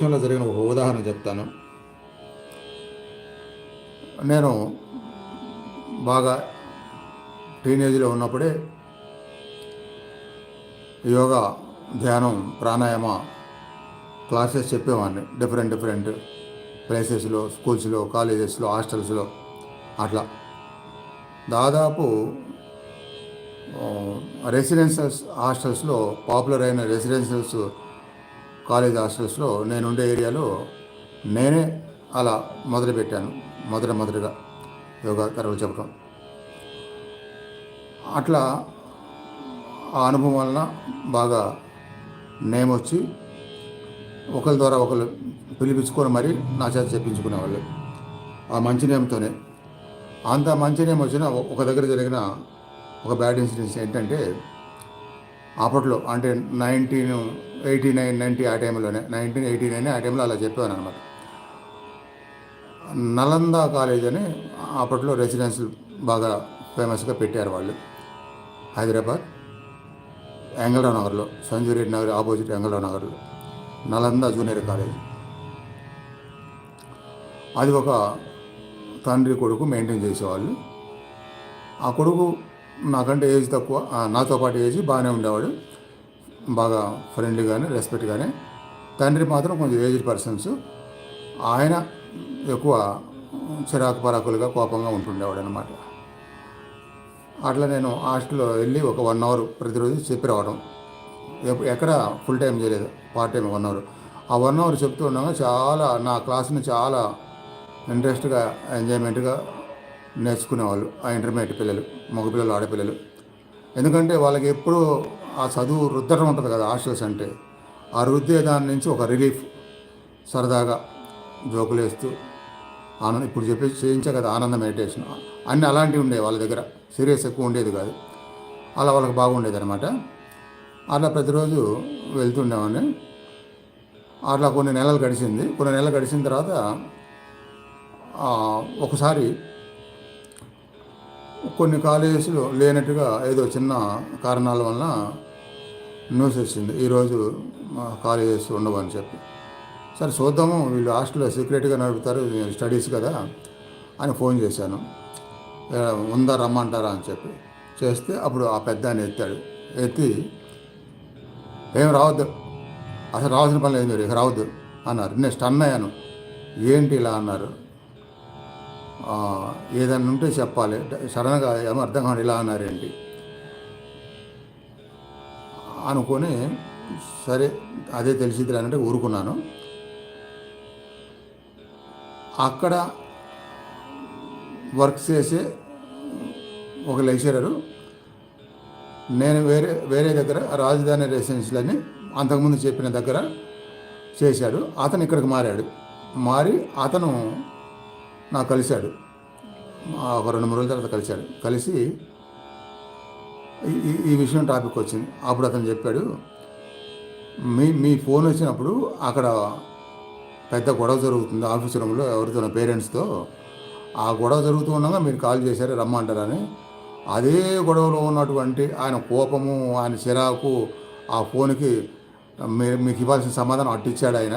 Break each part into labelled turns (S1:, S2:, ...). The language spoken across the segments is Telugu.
S1: విషయంలో జరిగిన ఒక ఉదాహరణ చెప్తాను. నేను బాగా టీనేజ్లో ఉన్నప్పుడే యోగా, ధ్యానం, ప్రాణాయామ క్లాసెస్ చెప్పేవాడిని. డిఫరెంట్ ప్లేసెస్లో, స్కూల్స్లో, కాలేజెస్లో, హాస్టల్స్లో అట్లా దాదాపు రెసిడెన్షియల్స్ హాస్టల్స్లో, పాపులర్ అయిన రెసిడెన్షియల్స్ కాలేజ్ హాస్టల్స్లో నేనుండే ఏరియాలో నేనే అలా మొదలుపెట్టాను. మొదటగా యోగా తరగతులు చెప్పడం. అట్లా ఆ అనుభవం వలన బాగా నేమ్ వచ్చి ఒకరి ద్వారా ఒకరు పిలిపించుకొని మరీ నా చేత చెప్పించుకునేవాళ్ళు. ఆ మంచి నేమ్తోనే. అంత మంచి నేమ్ వచ్చిన ఒక దగ్గర జరిగిన ఒక బ్యాడ్ ఇన్సిడెంట్స్ ఏంటంటే, అప్పట్లో అంటే 1989, 90 ఆ టైంలోనే, 1989 ఆ టైంలో అలా చెప్పాను అనమాట. నలంద కాలేజ్ అని అప్పట్లో రెసిడెన్షియల్ బాగా ఫేమస్గా పెట్టారు వాళ్ళు. హైదరాబాద్ యాంగళరావు నగర్లో, సంజయ్ రెడ్డి నగర్ ఆపోజిట్ యాంగళరావు నగర్లో నలంద జూనియర్ కాలేజ్. అది ఒక తండ్రి కొడుకు మెయింటైన్ చేసేవాళ్ళు. ఆ కొడుకు నాకంటే ఏజ్ తక్కువ, నాతో పాటు ఏజ్ బాగానే ఉండేవాడు, బాగా ఫ్రెండ్లీగానే రెస్పెక్ట్గానే. తండ్రి మాత్రం కొంచెం ఏజ్డ్ పర్సన్స్. ఆయన ఎక్కువ చిరాకు పరాకులుగా కోపంగా ఉంటుండేవాడు అనమాట. అట్లా నేను హాస్టల్లో వెళ్ళి ఒక 1 అవర్ ప్రతిరోజు చెప్పి రావడం. ఎక్కడ ఫుల్ టైం చేయలేదు, పార్ట్ టైం 1 అవర్. ఆ 1 అవర్ చెప్తూ ఉండగా చాలా నా క్లాస్ని చాలా ఇంట్రెస్ట్గా, ఎంజాయ్మెంట్గా నేర్చుకునేవాళ్ళు ఆ ఇంటర్మీడియట్ పిల్లలు, మగపిల్లలు, ఆడపిల్లలు. ఎందుకంటే వాళ్ళకి ఎప్పుడూ ఆ చదువు రుద్దడం ఉంటుంది కదా హాస్టల్స్ అంటే. ఆ రుద్దే దాని నుంచి ఒక రిలీఫ్, సరదాగా జోకులు వేస్తూ ఆనందం. ఇప్పుడు చెప్పేసి చేయించా కదా ఆనంద మెడిటేషన్, అన్నీ అలాంటివి ఉండేవి వాళ్ళ దగ్గర. సీరియస్ ఎక్కువ ఉండేది కాదు. అలా వాళ్ళకి బాగుండేది అనమాట. అట్లా ప్రతిరోజు వెళ్తుండేవాడిని. అట్లా కొన్ని నెలలు గడిచింది. కొన్ని నెలలు గడిచిన తర్వాత ఒకసారి కొన్ని కాలేజెస్లో లేనట్టుగా ఏదో చిన్న కారణాల వలన న్యూస్ వచ్చింది, ఈరోజు కాలేజెస్ ఉండవు అని చెప్పి. సరే చూద్దాము, వీళ్ళు హాస్టల్లో సీక్రెట్గా నడుపుతారు, స్టడీస్ కదా అని ఫోన్ చేశాను. ఉందా రమ్మంటారా అని చెప్పి చేస్తే అప్పుడు ఆ పెద్ద ఆయన ఎత్తి ఏం రావద్దు, అసలు రావాల్సిన పని లేదు, మీరు ఇక రావద్దు అన్నారు. నేను స్టన్ అయ్యాను. ఏంటి ఇలా అన్నారు? ఏదైనా ఉంటే చెప్పాలి, సడన్గా ఏమో అర్థం కాదు ఇలా అన్నారేంటి అనుకొని, సరే అదే తెలిసింది అంటే ఊరుకున్నాను. అక్కడ వర్క్ చేసే ఒక లెక్చరరు, నేను వేరే దగ్గర రాజధాని రెసిడెన్షియల్ అని అంతకుముందు చెప్పిన దగ్గర చేశాడు. అతను ఇక్కడికి మారి అతను నాకు కలిశాడు. ఒక 2-3 రోజుల తర్వాత కలిసి ఈ విషయం టాపిక్ వచ్చింది. అప్పుడు అతను చెప్పాడు, మీ ఫోన్ వచ్చినప్పుడు అక్కడ పెద్ద గొడవ జరుగుతుంది ఆఫీస్ రూమ్లో ఎవరితో, పేరెంట్స్తో. ఆ గొడవ జరుగుతూ ఉండగా మీరు కాల్ చేశారు రమ్మంటారని. అదే గొడవలో ఉన్నటువంటి ఆయన కోపము, ఆయన చిరాకు, ఆ ఫోన్కి మీకు ఇవ్వాల్సిన సమాధానం అట్టిచ్చాడు ఆయన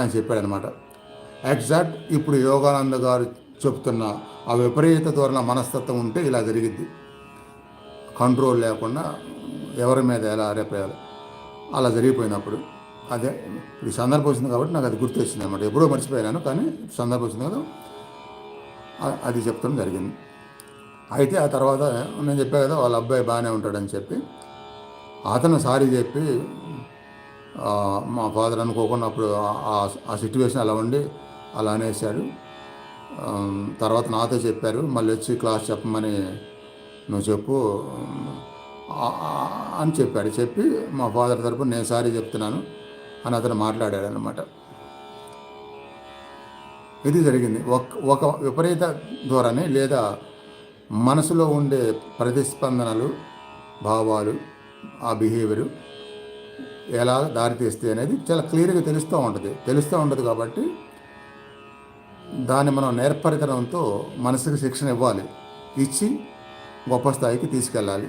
S1: అని చెప్పాడనమాట. ఎగ్జాక్ట్ ఇప్పుడు యోగానంద గారు చెప్తున్న ఆ విపరీత ధోరణ మనస్తత్వం ఉంటే ఇలా జరిగిద్ది. కంట్రోల్ లేకుండా ఎవరి మీద ఎలా అరేపేయాలి అలా జరిగిపోయినప్పుడు. అదే ఈ సందర్భం వచ్చింది కాబట్టి నాకు అది గుర్తు వచ్చింది అనమాట. ఎప్పుడో మర్చిపోయాను, కానీ సందర్భం వచ్చింది కదా అది చెప్తాం జరిగింది. అయితే ఆ తర్వాత నేను చెప్పా కదా వాళ్ళ అబ్బాయి బాగానే ఉంటాడని చెప్పి, అతను సారీ చెప్పి మా ఫాదర్ అనుకోకుండా అప్పుడు ఆ సిచ్యువేషన్ అలా ఉండి అలా అనేసాడు. తర్వాత నాతో చెప్పారు, మళ్ళీ వచ్చి క్లాస్ చెప్పమని నువ్వు చెప్పు అని చెప్పి మా ఫాదర్ తరపున నేను సారీ చెప్తున్నాను అని అతను మాట్లాడాడు అన్నమాట. ఇది జరిగింది. ఒక విపరీత ధోరణి లేదా మనసులో ఉండే ప్రతిస్పందనలు, భావాలు, ఆ బిహేవియరు ఎలా దారితీస్తాయి అనేది చాలా క్లియర్గా తెలుస్తూ ఉంటుంది కాబట్టి దాన్ని మనం నేర్పరితనంతో మనసుకి శిక్షణ ఇచ్చి గొప్ప స్థాయికి తీసుకెళ్ళాలి.